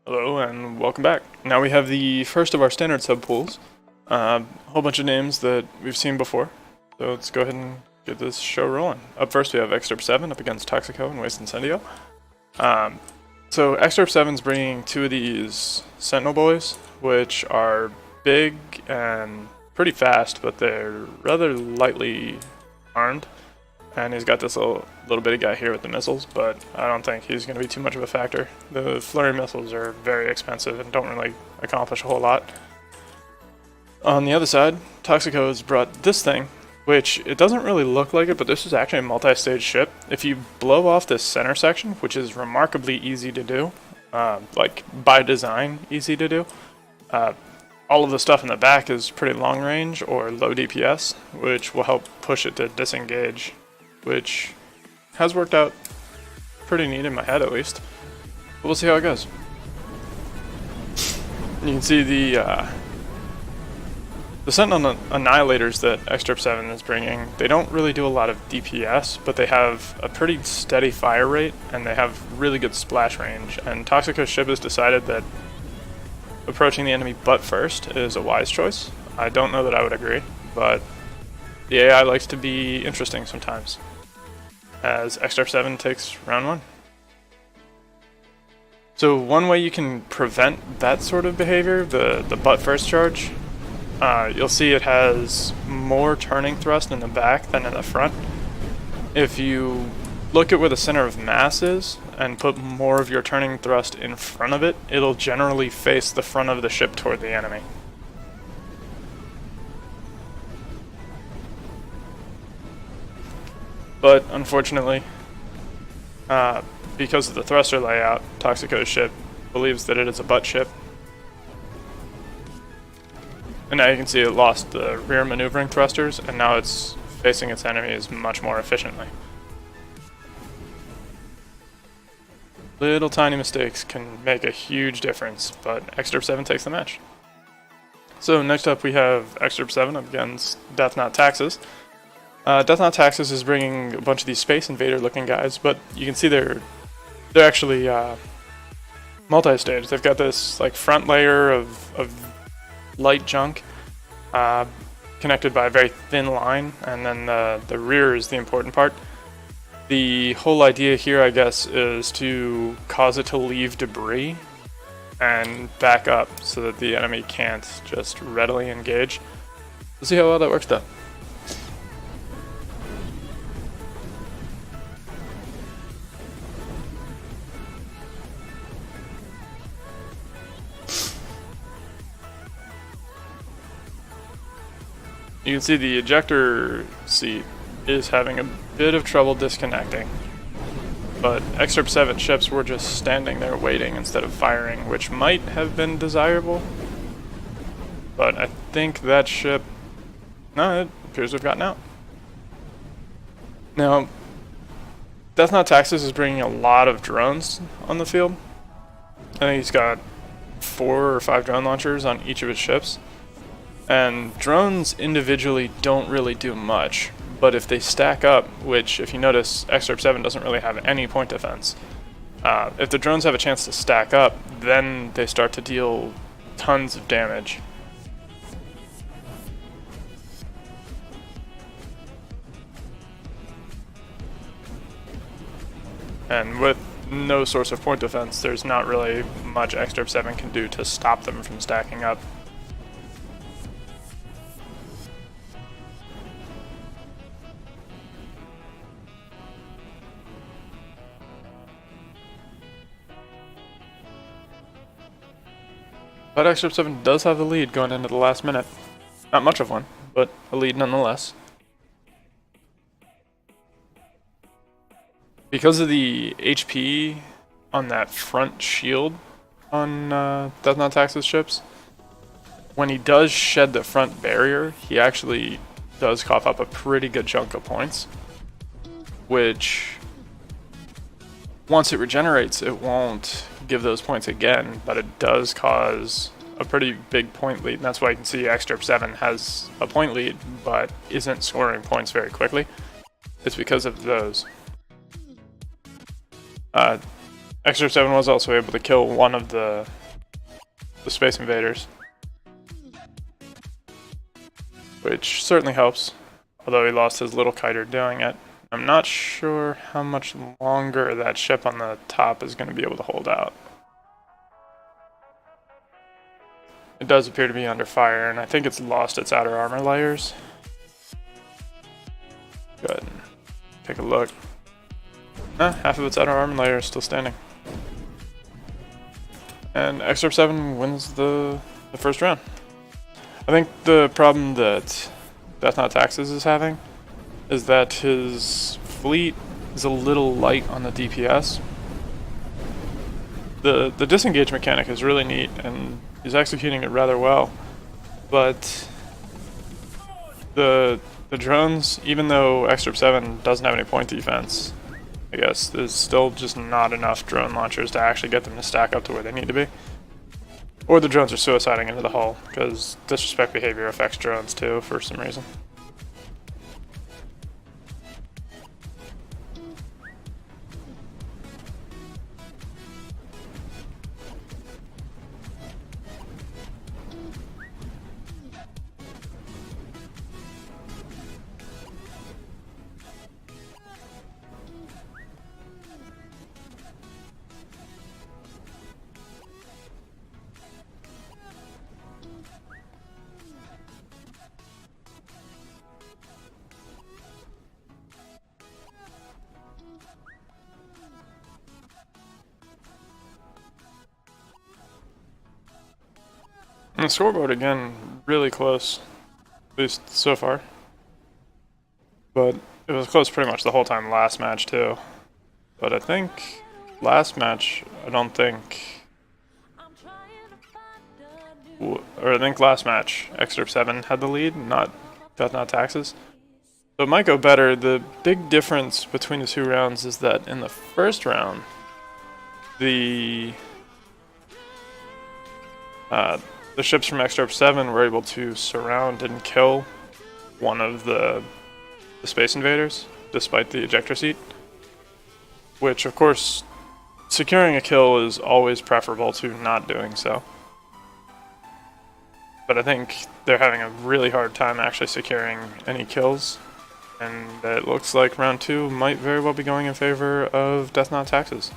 Hello and welcome back. Now we have the first of our standard subpools. A whole bunch of names that we've seen before. So let's go ahead and get this show rolling. Up first we have Excerpt 7 up against Toxico and Waste Incendio. So Excerpt 7's bringing two of these Sentinel boys, which are big and pretty fast, but they're rather lightly armed. And he's got this little bitty guy here with the missiles, but I don't think he's going to be too much of a factor. The flurry missiles are very expensive and don't really accomplish a whole lot. On the other side, Toxico has brought this thing, which it doesn't really look like it, but this is actually a multi-stage ship. If you blow off this center section, which is remarkably easy to do, like by design easy to do, all of the stuff in the back is pretty long range or low DPS, which will help push it to disengage, which has worked out pretty neat in my head at least. But we'll see how it goes. You can see the Sentinel Annihilators that Excerpt 7 is bringing. They don't really do a lot of DPS, but they have a pretty steady fire rate, and they have really good splash range. And Toxico's ship has decided that approaching the enemy butt first is a wise choice. I don't know that I would agree, but the AI likes to be interesting sometimes, as Excerpt 7 takes round 1. So one way you can prevent that sort of behavior, the butt first charge, you'll see it has more turning thrust in the back than in the front. If you look at where the center of mass is and put more of your turning thrust in front of it, it'll generally face the front of the ship toward the enemy. But unfortunately, because of the thruster layout, Toxico's ship believes that it is a butt ship. And now you can see it lost the rear maneuvering thrusters, and now it's facing its enemies much more efficiently. Little tiny mistakes can make a huge difference, but Excerpt 7 takes the match. So next up we have Excerpt 7 up against Death Not Taxes. Death Not Taxes is bringing a bunch of these Space Invader looking guys, but you can see they're actually multi-stage. They've got this like front layer of light junk connected by a very thin line, and then the rear is the important part. The whole idea here, I guess, is to cause it to leave debris and back up so that the enemy can't just readily engage. We'll see how well that works though. You can see the ejector seat is having a bit of trouble disconnecting, but Excerpt 7 ships were just standing there waiting instead of firing, which might have been desirable, but I think that ship, no, it appears we've gotten out. Now, Death Not Taxes is bringing a lot of drones on the field. I think he's got 4 or 5 drone launchers on each of his ships. And drones individually don't really do much, but if they stack up, which if you notice Excerpt 7 doesn't really have any point defense, if the drones have a chance to stack up, then they start to deal tons of damage. And with no source of point defense, there's not really much Excerpt 7 can do to stop them from stacking up. But Excerpt 7 does have the lead going into the last minute. Not much of one, but a lead nonetheless. Because of the HP on that front shield on Death Not Taxes ships, when he does shed the front barrier, he actually does cough up a pretty good chunk of points, which once it regenerates, it won't give those points again, but it does cause a pretty big point lead, and that's why you can see Excerpt 7 has a point lead, but isn't scoring points very quickly. It's because of those. Excerpt 7 was also able to kill one of the Space Invaders, which certainly helps, although he lost his little kiter doing it. I'm not sure how much longer that ship on the top is going to be able to hold out. It does appear to be under fire, and I think it's lost its outer armor layers. Go ahead and take a look. Half of its outer armor layer is still standing. And Excerpt 7 wins the first round. I think the problem that Death Not Taxes is having is that his fleet is a little light on the DPS. The disengage mechanic is really neat, and he's executing it rather well. But the drones, even though Excerpt 7 doesn't have any point defense, I guess, there's still just not enough drone launchers to actually get them to stack up to where they need to be. Or the drones are suiciding into the hull, because disrespect behavior affects drones too, for some reason. And the scoreboard, again, really close, at least so far. But it was close pretty much the whole time last match, too. But I think last match, I think last match, Excerpt 7 had the lead, not Death Not Taxes. So it might go better. The big difference between the two rounds is that in the first round, the ships from Excerpt 7 were able to surround and kill one of the Space Invaders, despite the ejector seat. Which, of course, securing a kill is always preferable to not doing so. But I think they're having a really hard time actually securing any kills. And it looks like round 2 might very well be going in favor of Death Not Taxes.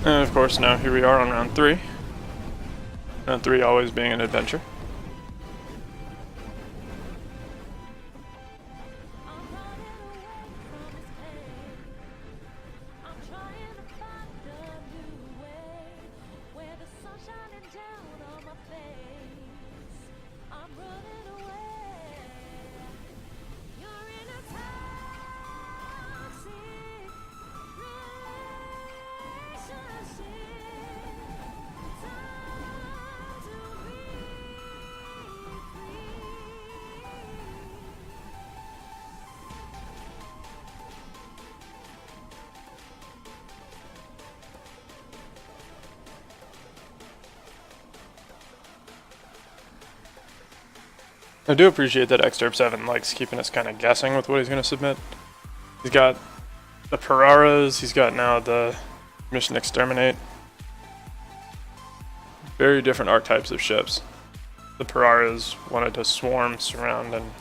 And of course, now here we are on round 3. Round 3 always being an adventure. I do appreciate that Excerpt 7 likes keeping us kind of guessing with what he's going to submit. He's got the Pararas, he's got now the Mission Exterminate. Very different archetypes of ships. The Pararas wanted to swarm, surround, and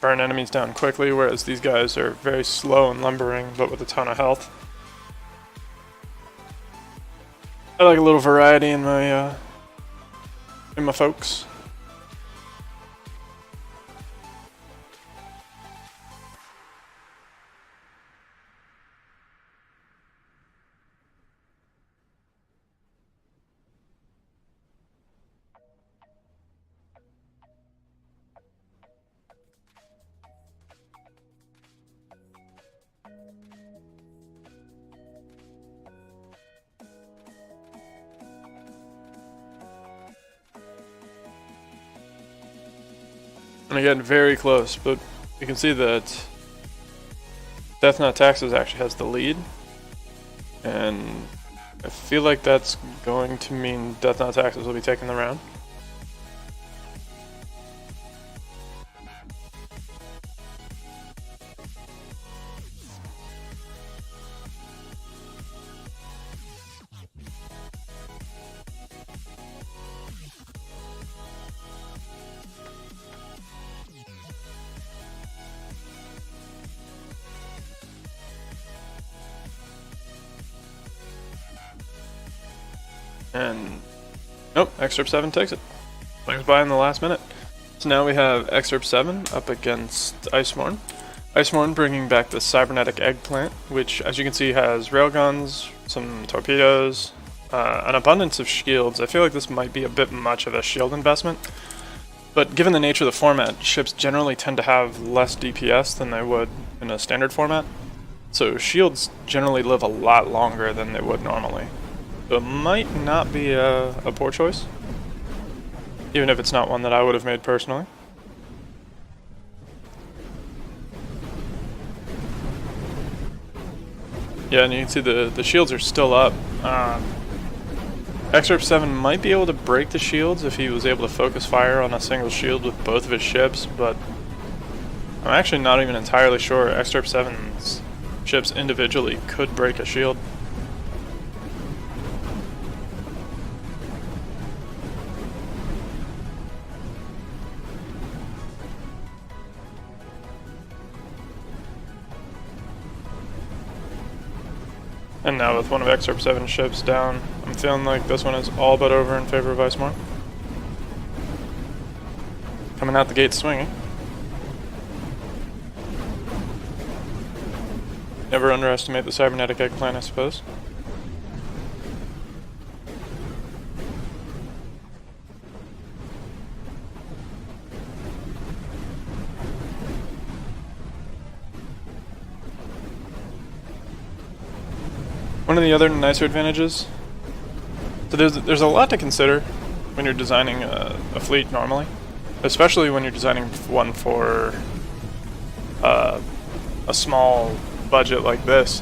burn enemies down quickly, whereas these guys are very slow and lumbering, but with a ton of health. I like a little variety in my folks. And again, very close, but you can see that Death Not Taxes actually has the lead. And I feel like that's going to mean Death Not Taxes will be taking the round. And nope, Excerpt 7 takes it. Swings by in the last minute. So now we have Excerpt 7 up against Icemorn. Icemorn bringing back the Cybernetic Eggplant, which as you can see has railguns, some torpedoes, an abundance of shields. I feel like this might be a bit much of a shield investment, but given the nature of the format, ships generally tend to have less DPS than they would in a standard format. So shields generally live a lot longer than they would normally. So it might not be a poor choice, even if it's not one that I would have made personally. Yeah, and you can see the shields are still up. Excerpt 7 might be able to break the shields if he was able to focus fire on a single shield with both of his ships, but I'm actually not even entirely sure Excerpt 7's ships individually could break a shield. And now with one of Excerpt 7's ships down, I'm feeling like this one is all but over in favor of Icemorn. Coming out the gate swinging. Never underestimate the Cybernetic Eggplant, I suppose. One of the other nicer advantages, so there's a lot to consider when you're designing a fleet normally, especially when you're designing one for a small budget like this,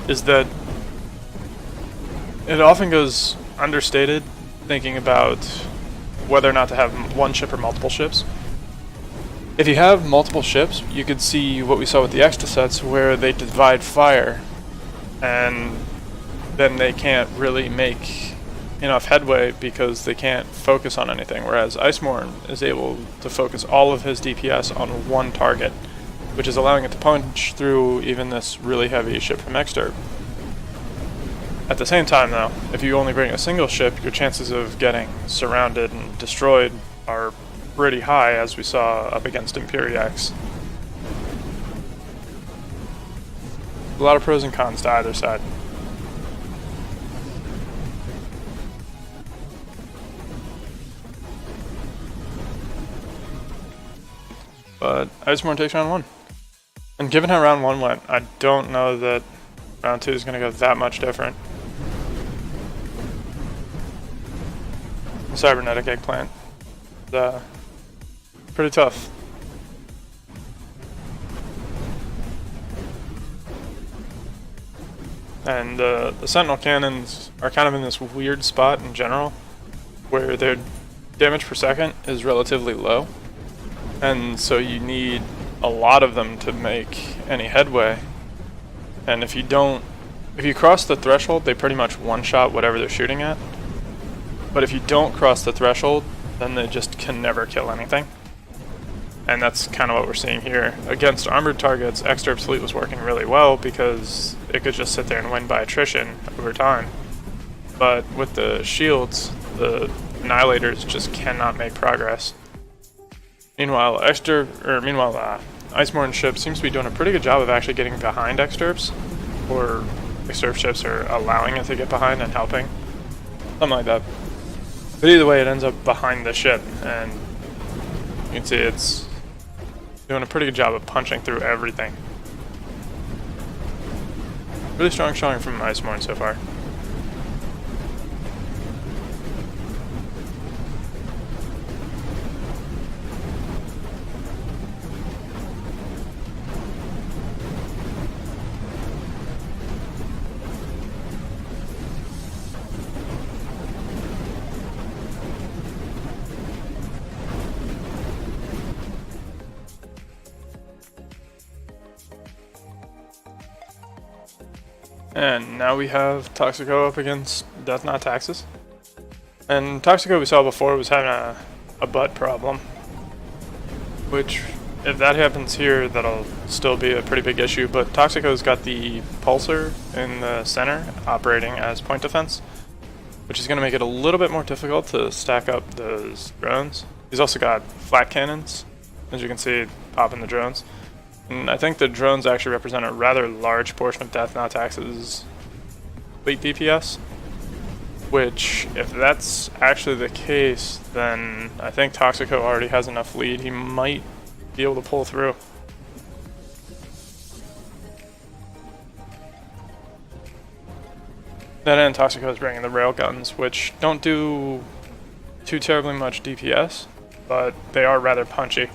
is that it often goes understated thinking about whether or not to have one ship or multiple ships. If you have multiple ships, you could see what we saw with the extra sets where they divide fire, and then they can't really make enough headway because they can't focus on anything, whereas Icemorn is able to focus all of his DPS on one target, which is allowing it to punch through even this really heavy ship from Excerpt. At the same time though, if you only bring a single ship, your chances of getting surrounded and destroyed are pretty high, as we saw up against Imperiex. A lot of pros and cons to either side. But Icemorn takes round 1. And given how round 1 went, I don't know that round 2 is going to go that much different. The Cybernetic Eggplant. Pretty tough. And the Sentinel Cannons are kind of in this weird spot in general, where their damage per second is relatively low. And so you need a lot of them to make any headway. And if you cross the threshold, they pretty much one-shot whatever they're shooting at. But if you don't cross the threshold, then they just can never kill anything. And that's kind of what we're seeing here. Against armored targets, Excerpt's fleet was working really well because it could just sit there and win by attrition over time. But with the shields, the Annihilators just cannot make progress. Meanwhile, Icemorn's ship seems to be doing a pretty good job of actually getting behind Excerpt's, or Excerpt ships are allowing it to get behind and helping. Something like that. But either way, it ends up behind the ship, and you can see it's doing a pretty good job of punching through everything. Really strong showing from Icemorn so far. And now we have Toxico up against Death Not Taxes. And Toxico we saw before was having a butt problem, which if that happens here, that'll still be a pretty big issue. But Toxico's got the Pulsar in the center operating as point defense, which is going to make it a little bit more difficult to stack up those drones. He's also got flat cannons, as you can see, popping the drones. And I think the drones actually represent a rather large portion of Death Not Taxes' fleet DPS, which, if that's actually the case, then I think Toxico already has enough lead. He might be able to pull through. That end, Toxico is bringing the railguns, which don't do too terribly much DPS, but they are rather punchy.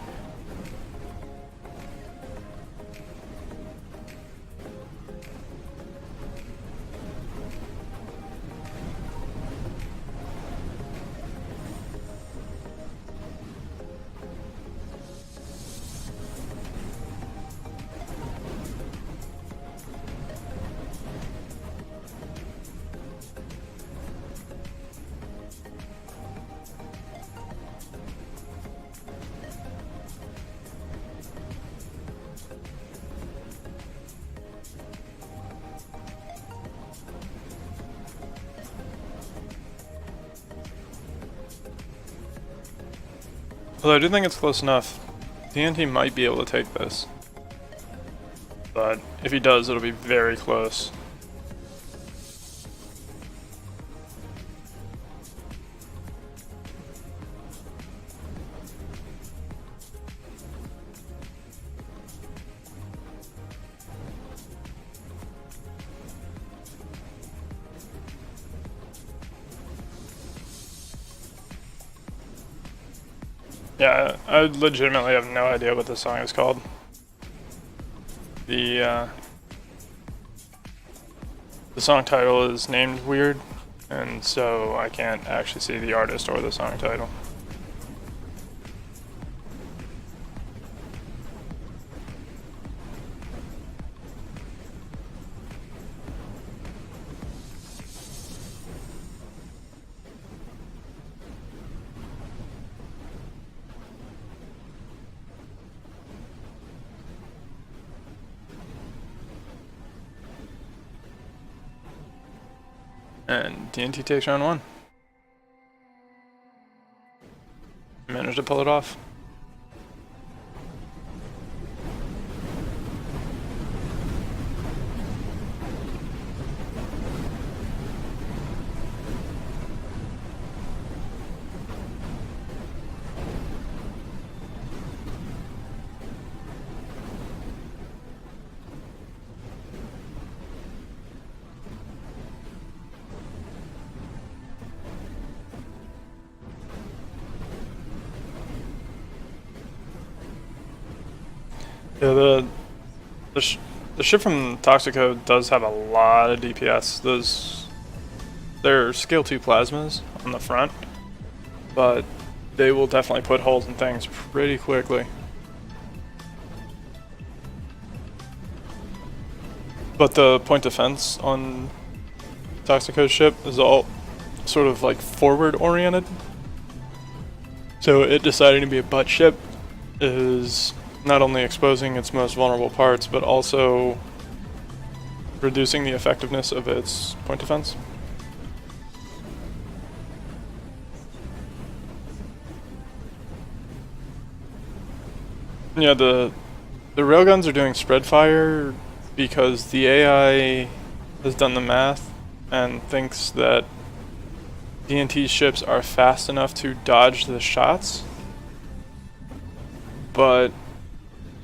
Although I do think it's close enough. TNT might be able to take this. But if he does, it'll be very close. Yeah, I legitimately have no idea what this song is called. The song title is named weird, and so I can't actually see the artist or the song title. And TNT takes round one. Managed to pull it off. Yeah, the ship from Toxico does have a lot of DPS. They're scale 2 plasmas on the front, but they will definitely put holes in things pretty quickly. But the point defense on Toxico's ship is all sort of like forward oriented. So it deciding to be a butt ship is not only exposing its most vulnerable parts, but also reducing the effectiveness of its point defense. Yeah, the railguns are doing spread fire because the AI has done the math and thinks that DNT ships are fast enough to dodge the shots, but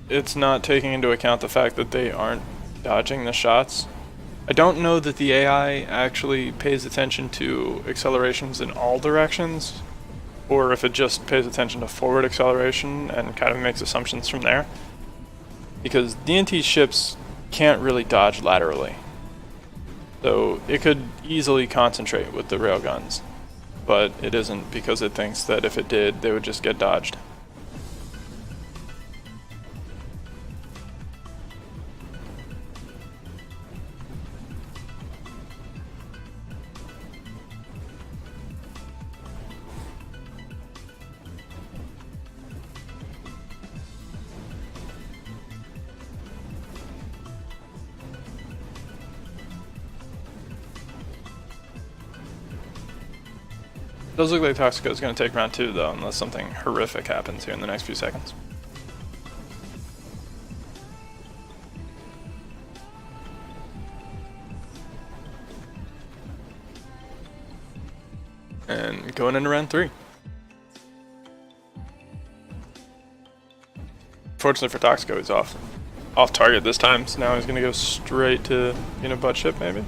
it's not taking into account the fact that they aren't dodging the shots. I don't know that the AI actually pays attention to accelerations in all directions, or if it just pays attention to forward acceleration and kind of makes assumptions from there. Because DNT ships can't really dodge laterally. So it could easily concentrate with the railguns, but it isn't because it thinks that if it did, they would just get dodged. Does look like Toxico is going to take round 2 though, unless something horrific happens here in the next few seconds. And going into round 3. Fortunately for Toxico, he's off target this time, so now he's going to go straight to butt ship maybe.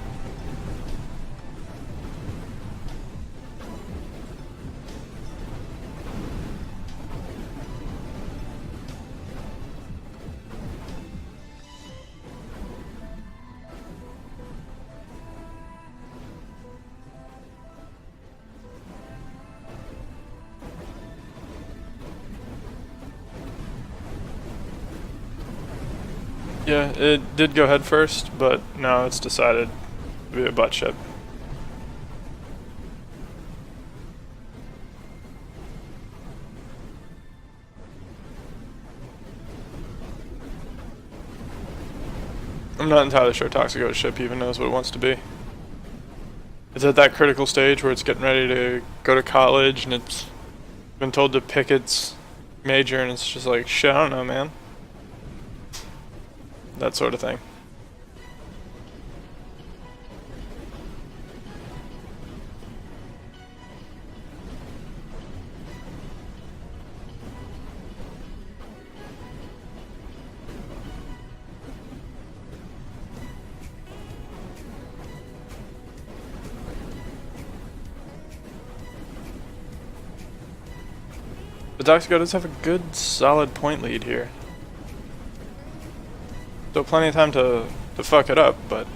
Yeah, it did go head first, but now it's decided to be a butt ship. I'm not entirely sure Toxico's ship even knows what it wants to be. It's at that critical stage where it's getting ready to go to college and it's been told to pick its major and it's just like, shit, I don't know, man. That sort of thing. But Toxico does have a good, solid point lead here. Still plenty of time to fuck it up, but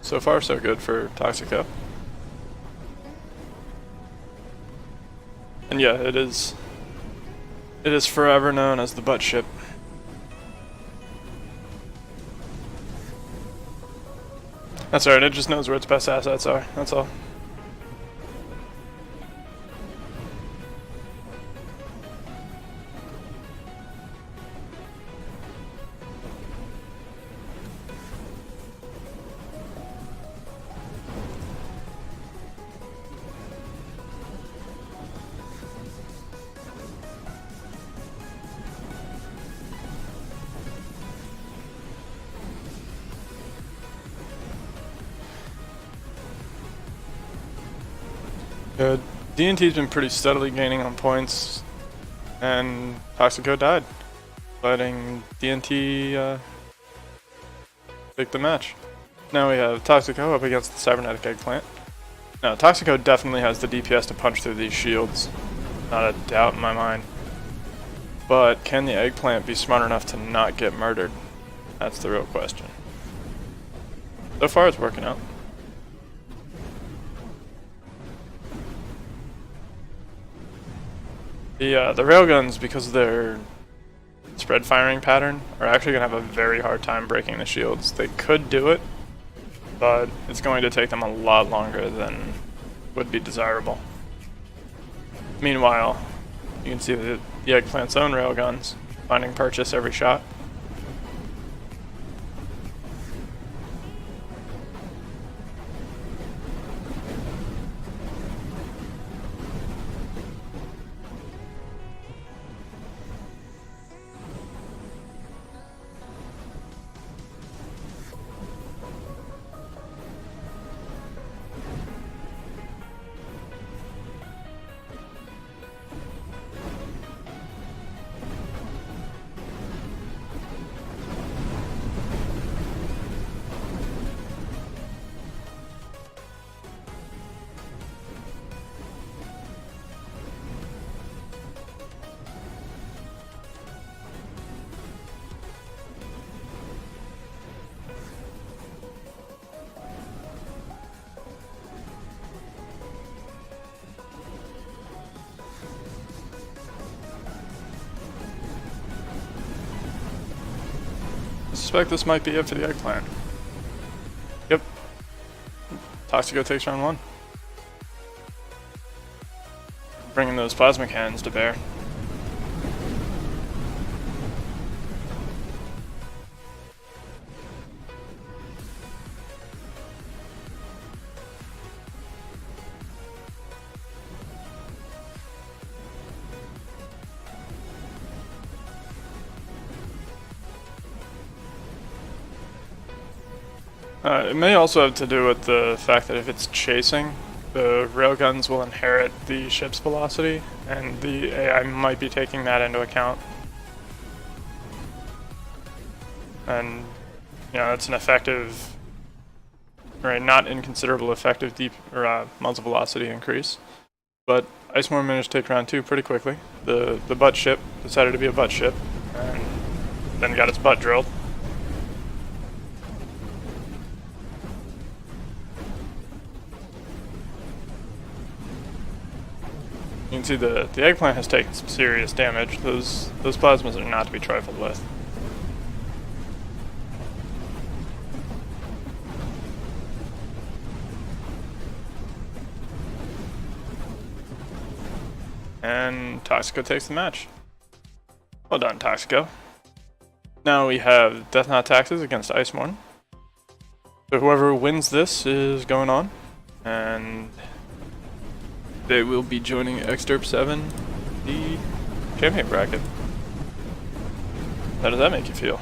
so far so good for Toxico. And yeah, it is forever known as the butt ship. That's alright, it just knows where its best assets are, that's all. DNT's been pretty steadily gaining on points, and Toxico died, letting DNT take the match. Now we have Toxico up against the Cybernetic Eggplant. Now, Toxico definitely has the DPS to punch through these shields, not a doubt in my mind. But can the Eggplant be smart enough to not get murdered? That's the real question. So far it's working out. The railguns, because of their spread firing pattern, are actually going to have a very hard time breaking the shields. They could do it, but it's going to take them a lot longer than would be desirable. Meanwhile, you can see the Eggplant's own railguns finding purchase every shot. I suspect this might be it for the Eggplant. Yep. Toxico takes round 1. Bringing those plasma cannons to bear. It may also have to do with the fact that if it's chasing, the railguns will inherit the ship's velocity, and the AI might be taking that into account. And, you know, that's an effective, right, not inconsiderable effective deep or muzzle velocity increase. But Iceborne managed to take round 2 pretty quickly. The butt ship decided to be a butt ship, and then got its butt drilled. You can see the eggplant has taken some serious damage. Those plasmas are not to be trifled with. And Toxico takes the match. Well done, Toxico. Now we have Death Knot Taxes against Iceborne. So whoever wins this is going on, and they will be joining Extirp 7, the champion bracket. How does that make you feel?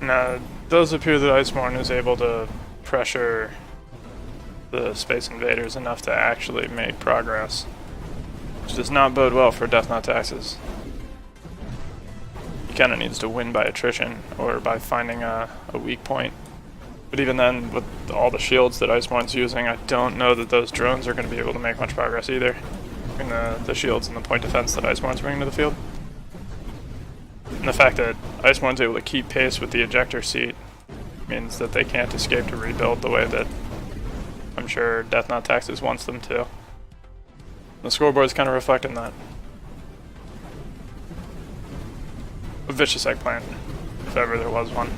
Now, it does appear that Iceborne is able to pressure the Space Invaders enough to actually make progress, which does not bode well for Death Knot Taxes. He kind of needs to win by attrition or by finding a weak point. But even then, with all the shields that Iceborne's using, I don't know that those drones are going to be able to make much progress either. Between the shields and the point defense that Iceborne's bringing to the field. And the fact that Iceborne's able to keep pace with the ejector seat means that they can't escape to rebuild the way that I'm sure Death Knot Taxes wants them to. The scoreboard's kind of reflecting that. A vicious eggplant, if ever there was one.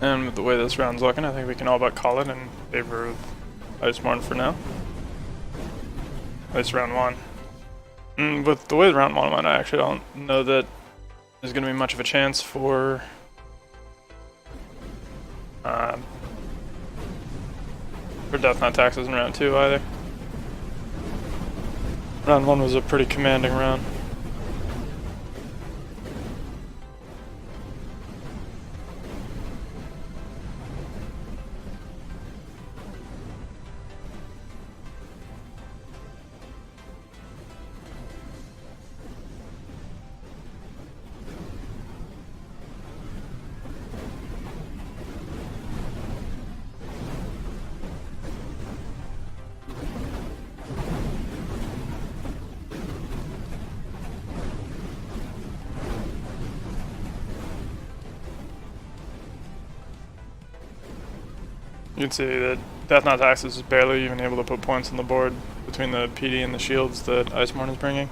And with the way this round's looking, I think we can all but call it in favor of Iceborne for now. At least round 1. With the way round 1 went, I actually don't know that there's going to be much of a chance for Death Knot Taxes in round 2 either. Round 1 was a pretty commanding round. You can see that Death Knot Taxes is barely even able to put points on the board between the PD and the shields that Iceborne is bringing.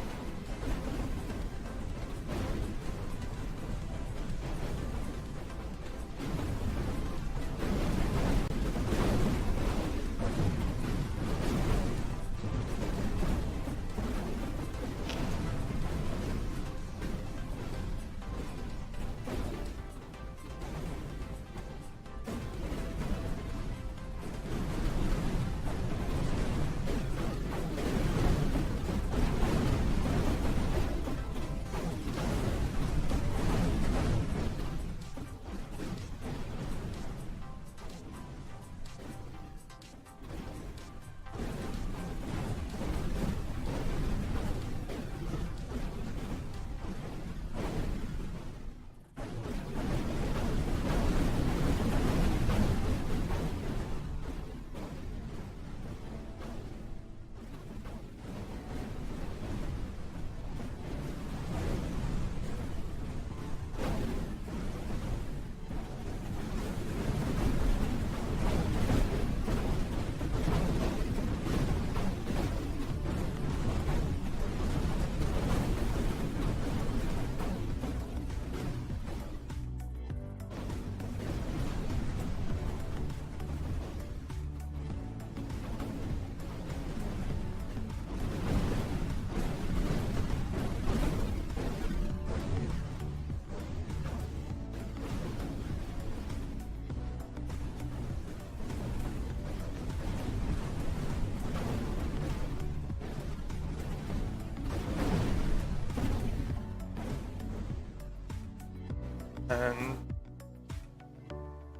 And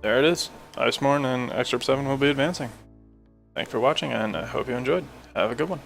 there it is. Icemorn and Excerpt 7 will be advancing. Thanks for watching, and I hope you enjoyed. Have a good one.